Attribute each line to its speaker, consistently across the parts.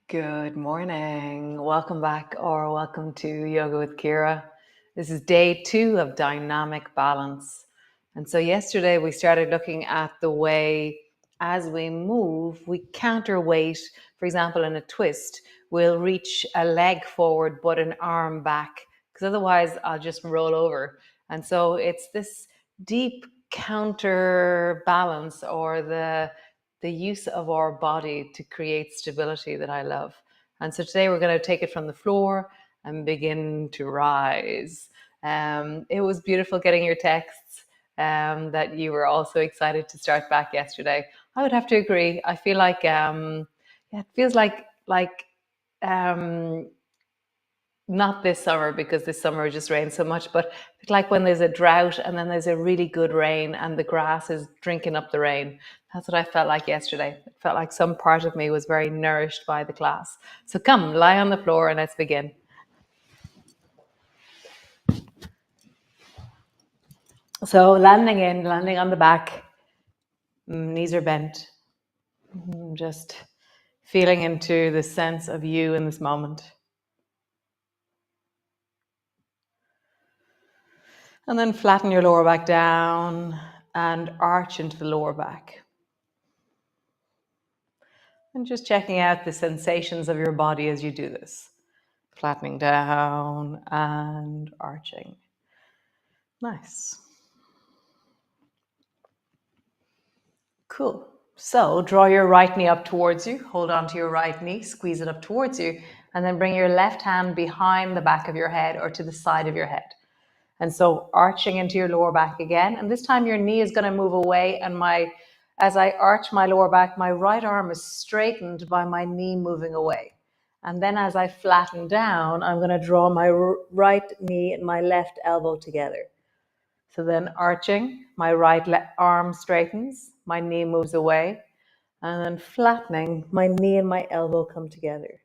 Speaker 1: Good morning. Welcome back or welcome to Yoga with Ciara. This is day 2 of dynamic balance. And so yesterday we started looking at the way as we move, we counterweight. For example, in a twist, we'll reach a leg forward but an arm back because otherwise I'll just roll over. And so it's this deep counterbalance or the use of our body to create stability that I love. And so today we're going to take it from the floor and begin to rise. It was beautiful getting your texts that you were also excited to start back yesterday. I would have to agree. I feel like it feels like not this summer because this summer just rained so much, but like when there's a drought and then there's a really good rain and the grass is drinking up the rain. That's what I felt like yesterday. It felt like some part of me was very nourished by the class. So come, lie on the floor and let's begin. So landing on the back, knees are bent. Just feeling into the sense of you in this moment. And then flatten your lower back down and arch into the lower back. And just checking out the sensations of your body as you do this. Flattening down and arching. Nice. Cool. So draw your right knee up towards you. Hold on to your right knee, squeeze it up towards you, and then bring your left hand behind the back of your head or to the side of your head. And so arching into your lower back again. And this time your knee is going to move away. And as I arch my lower back, my right arm is straightened by my knee moving away. And then as I flatten down, I'm going to draw my right knee and my left elbow together. So then arching, my right arm straightens, my knee moves away. And then flattening, my knee and my elbow come together.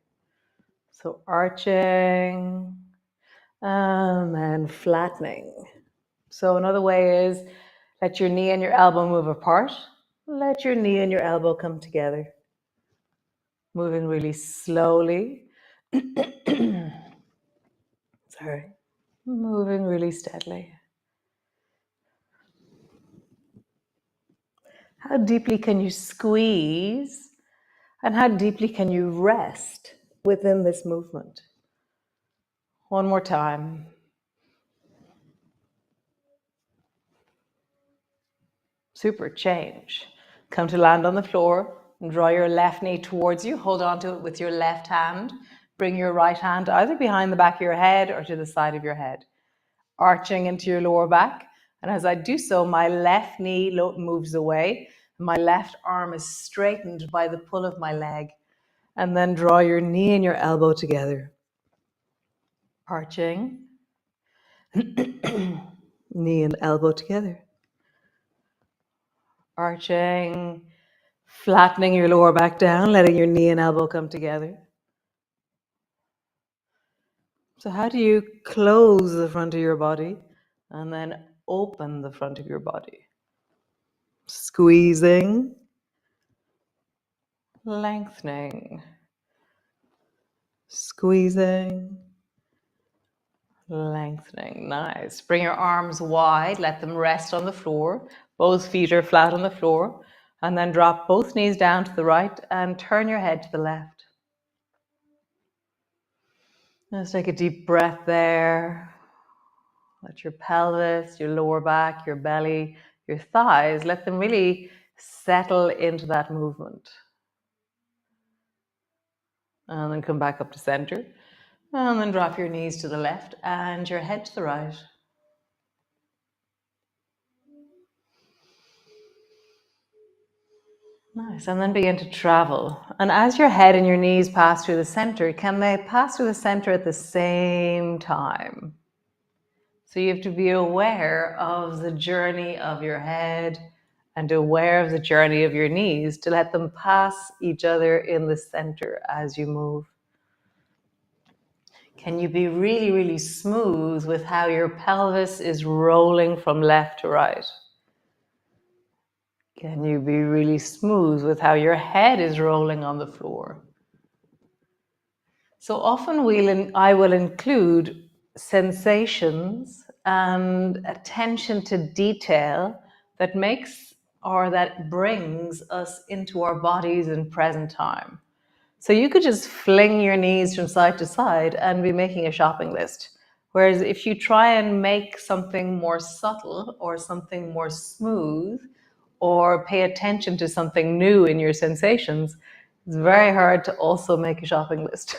Speaker 1: So arching, and then flattening. So another way is let your knee and your elbow move apart. Let your knee and your elbow come together. Moving really slowly. Sorry. Moving really steadily. How deeply can you squeeze and how deeply can you rest within this movement? One more time. Super, change. Come to land on the floor and draw your left knee towards you. Hold on to it with your left hand. Bring your right hand either behind the back of your head or to the side of your head. Arching into your lower back. And as I do so, my left knee moves away. My left arm is straightened by the pull of my leg. And then draw your knee and your elbow together. Arching. Knee and elbow together. Arching, flattening your lower back down, letting your knee and elbow come together. So how do you close the front of your body and then open the front of your body? Squeezing, lengthening, squeezing, lengthening. Nice. Bring your arms wide, let them rest on the floor. Both feet are flat on the floor. And then drop both knees down to the right and turn your head to the left. Let's take a deep breath there. Let your pelvis, your lower back, your belly, your thighs, let them really settle into that movement. And then come back up to center. And then drop your knees to the left and your head to the right. Nice. And then begin to travel. And as your head and your knees pass through the center, can they pass through the center at the same time? So you have to be aware of the journey of your head and aware of the journey of your knees to let them pass each other in the center as you move. Can you be really, really smooth with how your pelvis is rolling from left to right? Can you be really smooth with how your head is rolling on the floor? So often I will include sensations and attention to detail that makes or that brings us into our bodies in present time. So you could just fling your knees from side to side and be making a shopping list. Whereas if you try and make something more subtle or something more smooth or pay attention to something new in your sensations, it's very hard to also make a shopping list.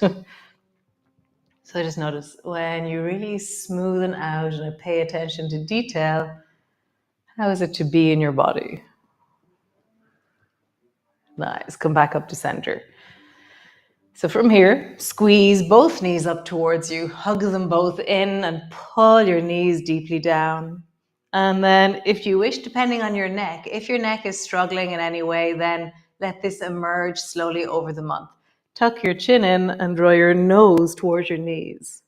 Speaker 1: So just notice when you really smoothen out and pay attention to detail, how is it to be in your body? Nice. Come back up to center. So from here, squeeze both knees up towards you, hug them both in and pull your knees deeply down. And then if you wish, depending on your neck, if your neck is struggling in any way, then let this emerge slowly over the month. Tuck your chin in and draw your nose towards your knees.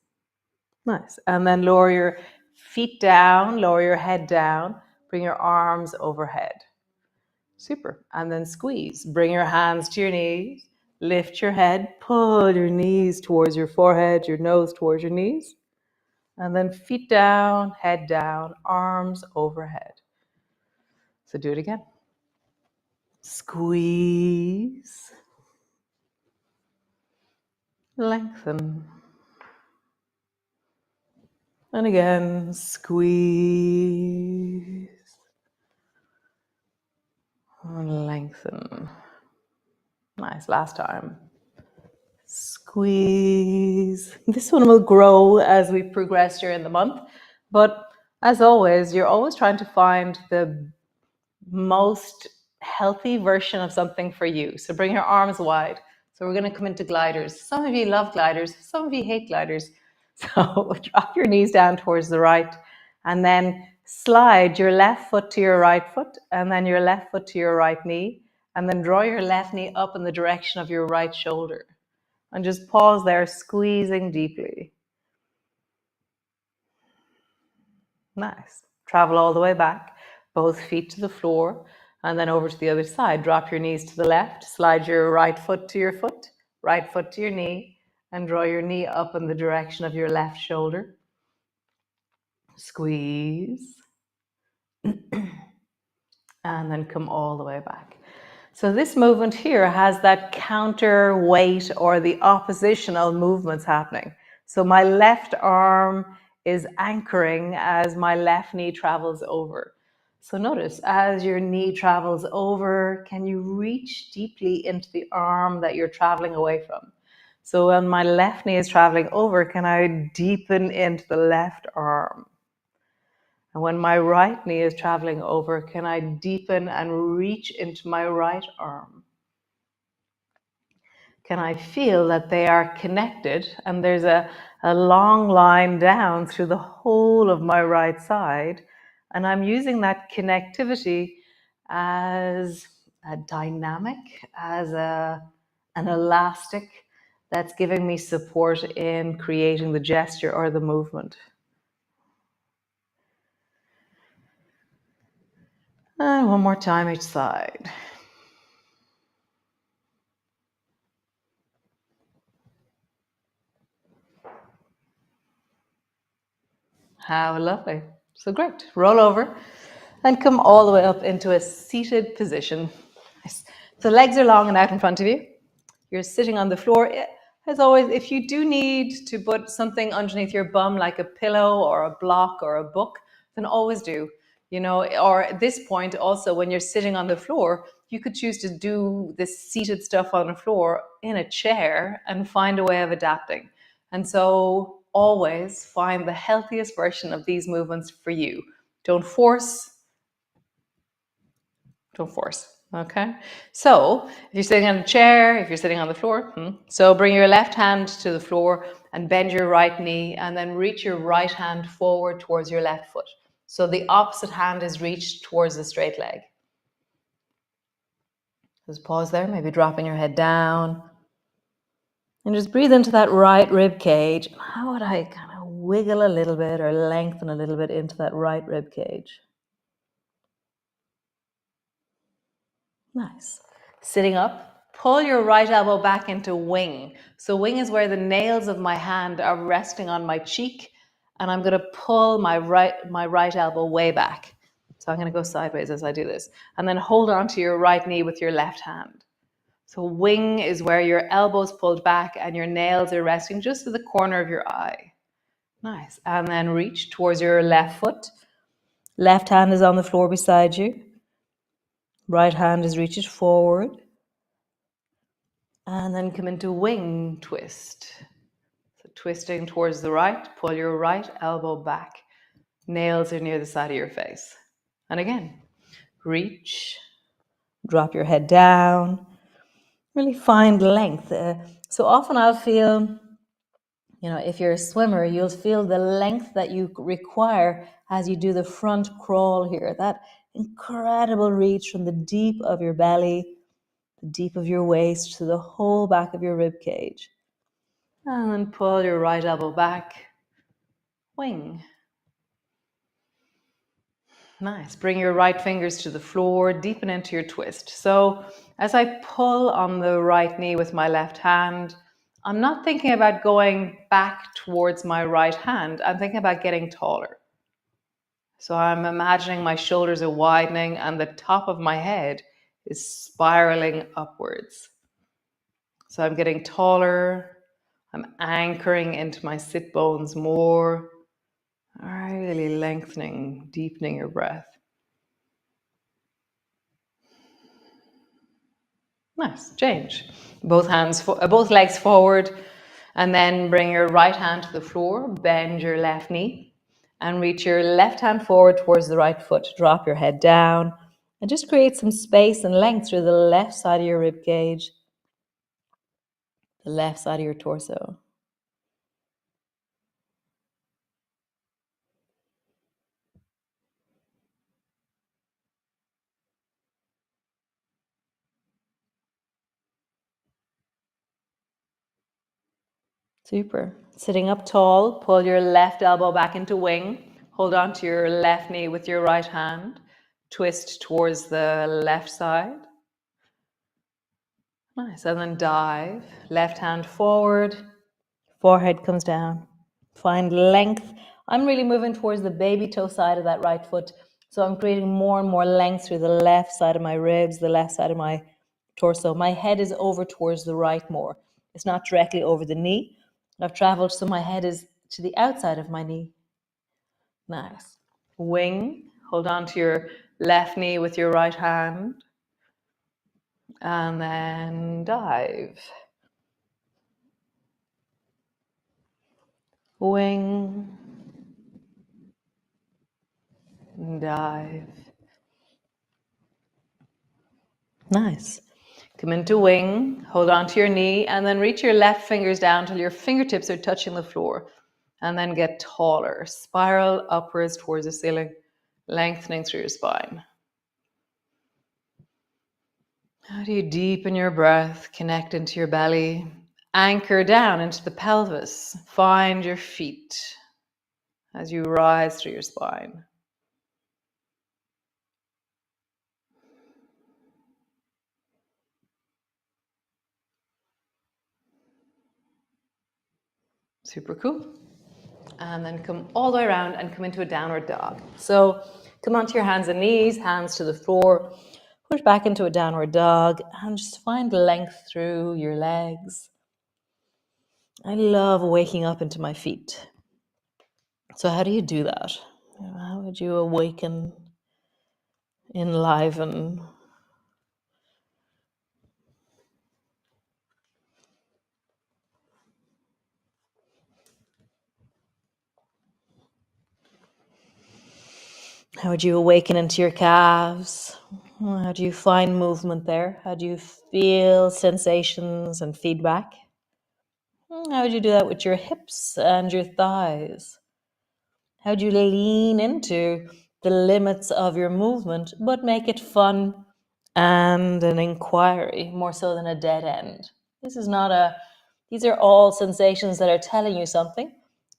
Speaker 1: Nice. And then lower your feet down, lower your head down, bring your arms overhead. Super. And then squeeze. Bring your hands to your knees, lift your head, pull your knees towards your forehead, your nose towards your knees. And then feet down, head down, arms overhead. So do it again. Squeeze. Lengthen. And again, squeeze. And lengthen. Nice, last time. Squeeze. This one will grow as we progress during the month. But as always, you're always trying to find the most healthy version of something for you. So bring your arms wide. So we're going to come into gliders. Some of you love gliders. Some of you hate gliders. So drop your knees down towards the right and then slide your left foot to your right foot and then your left foot to your right knee and then draw your left knee up in the direction of your right shoulder. And just pause there, squeezing deeply. Nice. Travel all the way back, both feet to the floor, and then over to the other side. Drop your knees to the left, slide your right foot to your foot, right foot to your knee, and draw your knee up in the direction of your left shoulder. Squeeze. And then come all the way back. So this movement here has that counterweight or the oppositional movements happening. So my left arm is anchoring as my left knee travels over. So notice as your knee travels over, can you reach deeply into the arm that you're traveling away from? So when my left knee is traveling over, can I deepen into the left arm? And when my right knee is traveling over, can I deepen and reach into my right arm? Can I feel that they are connected and there's a long line down through the whole of my right side? And I'm using that connectivity as a dynamic, as an elastic that's giving me support in creating the gesture or the movement. And one more time each side. How lovely. So great. Roll over and come all the way up into a seated position. Nice. So legs are long and out in front of you. You're sitting on the floor. As always, if you do need to put something underneath your bum, like a pillow or a block or a book, then always do. You know, or at this point also when you're sitting on the floor, you could choose to do this seated stuff on the floor in a chair and find a way of adapting. And so always find the healthiest version of these movements for you. Don't force. Don't force. Okay. So if you're sitting on a chair, if you're sitting on the floor, so bring your left hand to the floor and bend your right knee and then reach your right hand forward towards your left foot. So the opposite hand is reached towards the straight leg. Just pause there, maybe dropping your head down. And just breathe into that right rib cage. How would I kind of wiggle a little bit or lengthen a little bit into that right rib cage? Nice. Sitting up. Pull your right elbow back into wing. So wing is where the nails of my hand are resting on my cheek, and I'm going to pull my right elbow way back. So I'm going to go sideways as I do this, and then hold on to your right knee with your left hand. So wing is where your elbow's pulled back and your nails are resting just at the corner of your eye. Nice. And then reach towards your left foot. Left hand is on the floor beside you. Right hand is reached forward. And then come into wing twist. So twisting towards the right, pull your right elbow back. Nails are near the side of your face. And again, reach, drop your head down, really find length. So often I'll feel, if you're a swimmer, you'll feel the length that you require as you do the front crawl here. That incredible reach from the deep of your belly, the deep of your waist to the whole back of your rib cage. And then pull your right elbow back, wing. Nice. Bring your right fingers to the floor, deepen into your twist. So as I pull on the right knee with my left hand, I'm not thinking about going back towards my right hand. I'm thinking about getting taller. So I'm imagining my shoulders are widening and the top of my head is spiraling upwards. So I'm getting taller. I'm anchoring into my sit bones more. Really lengthening, deepening your breath. Nice. Change. Both legs forward, and then bring your right hand to the floor. Bend your left knee, and reach your left hand forward towards the right foot. Drop your head down, and just create some space and length through the left side of your rib cage, the left side of your torso. Super. Sitting up tall, pull your left elbow back into wing. Hold on to your left knee with your right hand. Twist towards the left side. Nice. And then dive. Left hand forward. Forehead comes down. Find length. I'm really moving towards the baby toe side of that right foot. So I'm creating more and more length through the left side of my ribs, the left side of my torso. My head is over towards the right more. It's not directly over the knee. I've traveled so my head is to the outside of my knee. Nice. Wing. Hold on to your left knee with your right hand. And then dive. Wing. Dive. Nice. Come into wing, hold on to your knee, and then reach your left fingers down till your fingertips are touching the floor. And then get taller. Spiral upwards towards the ceiling, lengthening through your spine. How do you deepen your breath, connect into your belly, anchor down into the pelvis, find your feet as you rise through your spine. Super cool. And then come all the way around and come into a downward dog. So come onto your hands and knees, hands to the floor, push back into a downward dog, and just find length through your legs. I love waking up into my feet. So how do you do that? How would you awaken, enliven? How would you awaken into your calves? How do you find movement there? How do you feel sensations and feedback? How would you do that with your hips and your thighs? How do you lean into the limits of your movement, but make it fun and an inquiry more so than a dead end? These are all sensations that are telling you something,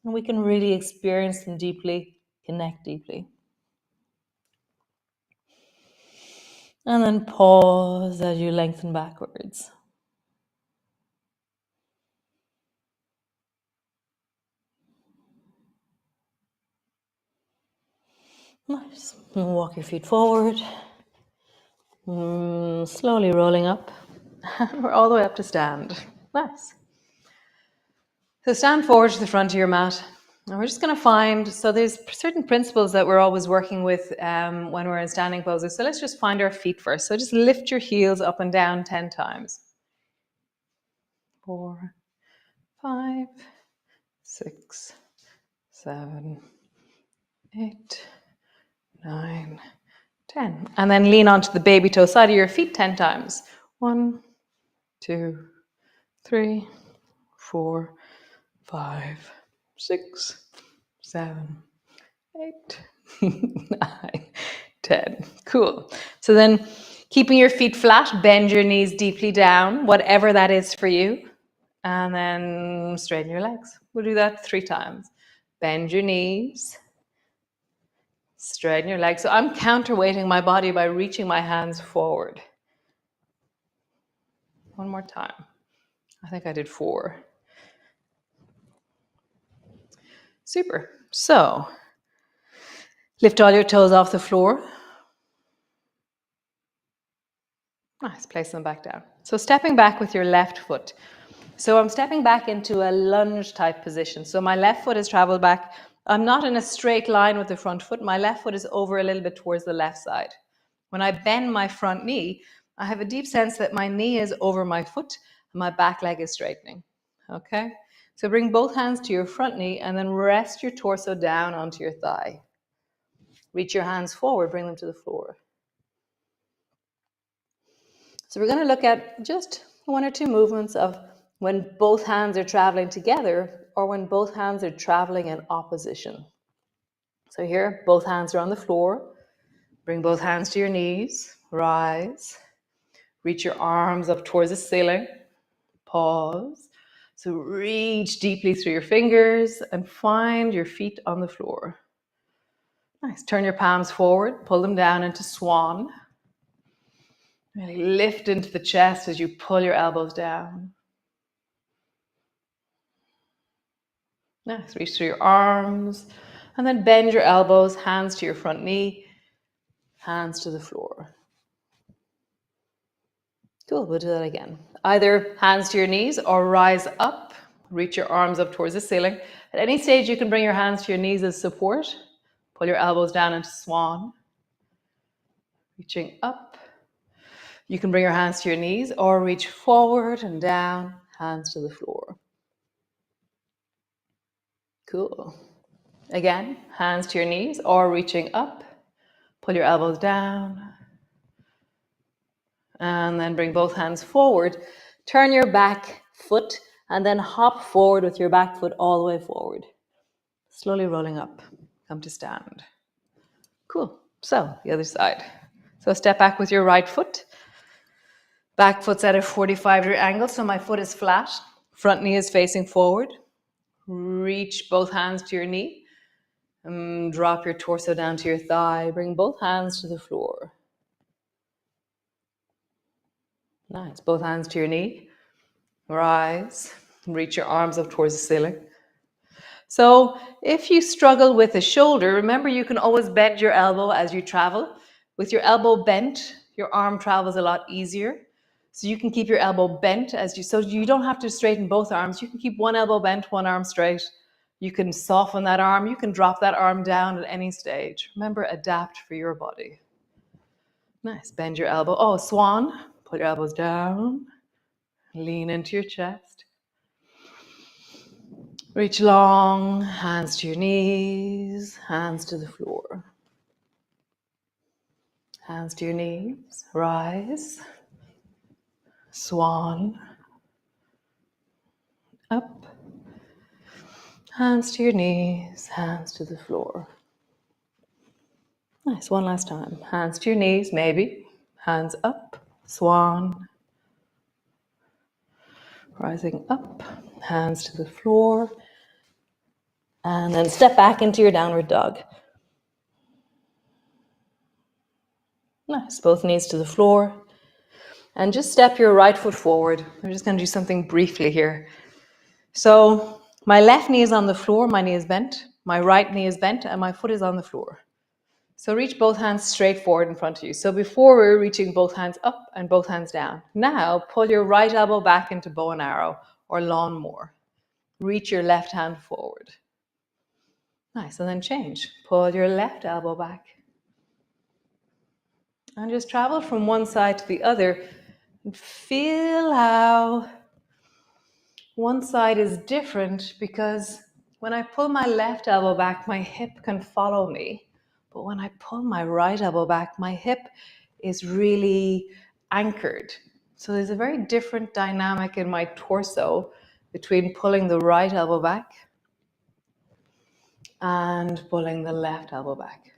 Speaker 1: and we can really experience them deeply, connect deeply. And then pause as you lengthen backwards. Nice. And walk your feet forward. Slowly rolling up. We're all the way up to stand. Nice. So stand forward to the front of your mat. And we're just going to find, so there's certain principles that we're always working with when we're in standing poses. So let's just find our feet first. So just lift your heels up and down 10 times. 4, 5, 6, 7, 8, 9, 10. And then lean onto the baby toe side of your feet 10 times. 1, 2, 3, 4, 5, 6, 7, 8, 9, 10. Cool. So then keeping your feet flat, bend your knees deeply down, whatever that is for you. And then straighten your legs. We'll do that 3 times. Bend your knees, straighten your legs. So I'm counterweighting my body by reaching my hands forward. One more time. I think I did 4. Super. So lift all your toes off the floor. Nice, place them back down. So stepping back with your left foot. So I'm stepping back into a lunge type position. So my left foot has traveled back. I'm not in a straight line with the front foot. My left foot is over a little bit towards the left side. When I bend my front knee, I have a deep sense that my knee is over my foot and my back leg is straightening. Okay? So bring both hands to your front knee and then rest your torso down onto your thigh. Reach your hands forward, bring them to the floor. So we're going to look at just 1 or 2 movements of when both hands are traveling together or when both hands are traveling in opposition. So here, both hands are on the floor. Bring both hands to your knees. Rise. Reach your arms up towards the ceiling. Pause. So reach deeply through your fingers and find your feet on the floor. Nice. Turn your palms forward. Pull them down into swan. Really lift into the chest as you pull your elbows down. Nice. Reach through your arms and then bend your elbows, hands to your front knee, hands to the floor. Cool. We'll do that again. Either hands to your knees or rise up. Reach your arms up towards the ceiling. At any stage, you can bring your hands to your knees as support. Pull your elbows down into swan. Reaching up. You can bring your hands to your knees or reach forward and down, hands to the floor. Cool. Again, hands to your knees or reaching up. Pull your elbows down. And then bring both hands forward. Turn your back foot and then hop forward with your back foot all the way forward. Slowly rolling up. Come to stand. Cool. So the other side. So step back with your right foot. Back foot's at a 45-degree angle, so my foot is flat. Front knee is facing forward. Reach both hands to your knee. Drop your torso down to your thigh. Bring both hands to the floor. Nice. Both hands to your knee. Rise. Reach your arms up towards the ceiling. So if you struggle with the shoulder, remember you can always bend your elbow as you travel. With your elbow bent, your arm travels a lot easier. So you can keep your elbow bent so you don't have to straighten both arms. You can keep one elbow bent, one arm straight. You can soften that arm. You can drop that arm down at any stage. Remember, adapt for your body. Nice. Bend your elbow. Oh, swan. Put your elbows down. Lean into your chest. Reach long, hands to your knees, hands to the floor. Hands to your knees, rise, swan, up, hands to your knees, hands to the floor. Nice, one last time. Hands to your knees, maybe, hands up, swan, rising up, hands to the floor, and then step back into your downward dog. Nice, both knees to the floor. And just step your right foot forward. I'm just going to do something briefly here. So my left knee is on the floor, my knee is bent. My right knee is bent and my foot is on the floor. So reach both hands straight forward in front of you. So before we were reaching both hands up and both hands down. Now pull your right elbow back into bow and arrow or lawnmower. Reach your left hand forward. Nice, and then change. Pull your left elbow back. And just travel from one side to the other and feel how one side is different, because when I pull my left elbow back, my hip can follow me. But when I pull my right elbow back, my hip is really anchored. So there's a very different dynamic in my torso between pulling the right elbow back and pulling the left elbow back.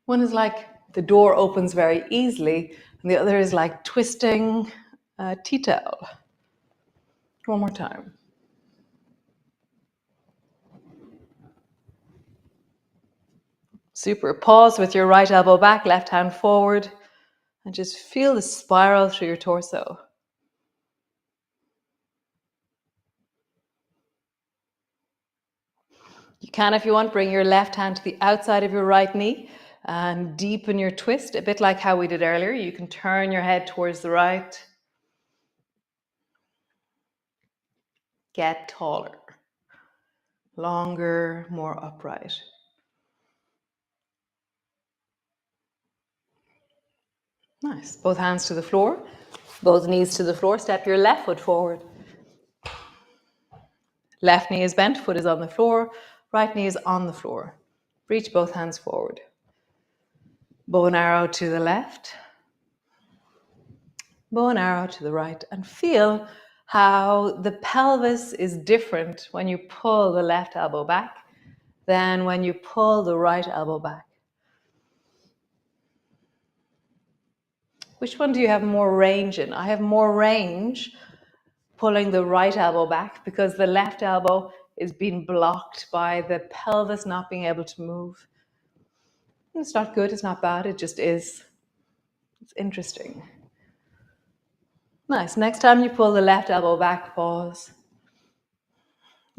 Speaker 1: One is like the door opens very easily, and the other is like twisting a tea towel. One more time. Super. Pause with your right elbow back, left hand forward, and just feel the spiral through your torso. You can, if you want, bring your left hand to the outside of your right knee and deepen your twist, a bit like how we did earlier. You can turn your head towards the right. Get taller, longer, more upright. Nice. Both hands to the floor, both knees to the floor. Step your left foot forward. Left knee is bent, foot is on the floor, right knee is on the floor. Reach both hands forward. Bow and arrow to the left, bow and arrow to the right, and feel how the pelvis is different when you pull the left elbow back than when you pull the right elbow back. Which one do you have more range in? I have more range pulling the right elbow back because the left elbow is being blocked by the pelvis not being able to move. It's not good, it's not bad, it just is. It's interesting. Nice. Next time you pull the left elbow back, pause.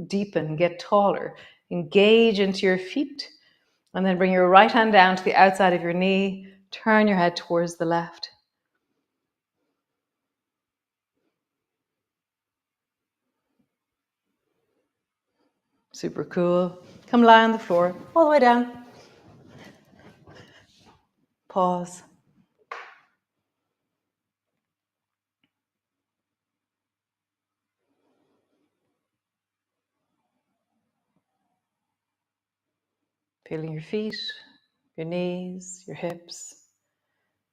Speaker 1: Deepen, get taller. Engage into your feet. And then bring your right hand down to the outside of your knee. Turn your head towards the left. Super cool. Come lie on the floor, all the way down. Pause. Feeling your feet, your knees, your hips,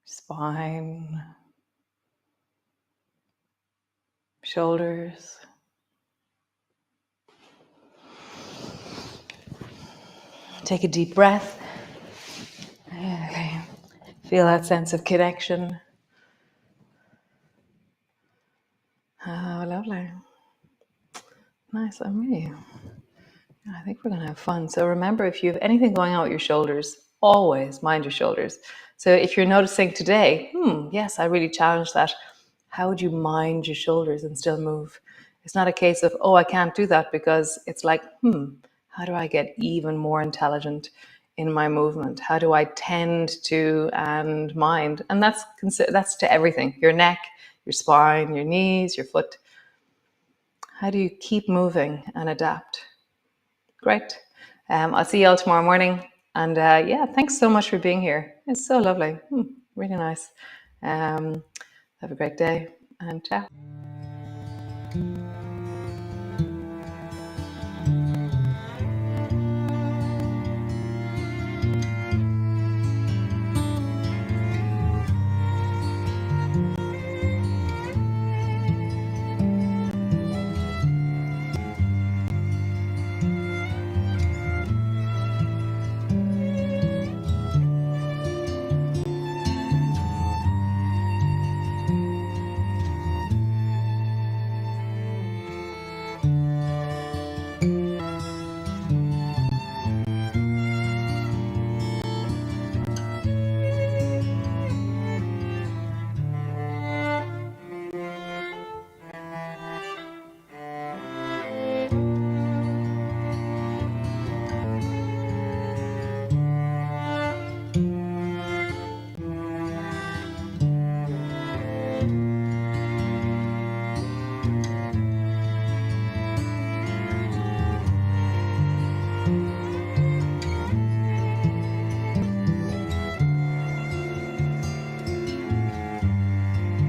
Speaker 1: spine, shoulders. Take a deep breath. Okay. Feel that sense of connection. Oh, lovely. Nice. I think we're going to have fun. So remember, if you have anything going on with your shoulders, always mind your shoulders. So if you're noticing today, yes, I really challenged that. How would you mind your shoulders and still move? It's not a case of, oh, I can't do that, because it's like, how do I get even more intelligent in my movement? How do I tend to and mind? And that's to everything, your neck, your spine, your knees, your foot. How do you keep moving and adapt? Great. I'll see you all tomorrow morning. And yeah, thanks so much for being here. It's so lovely. Really nice. Have a great day, and ciao.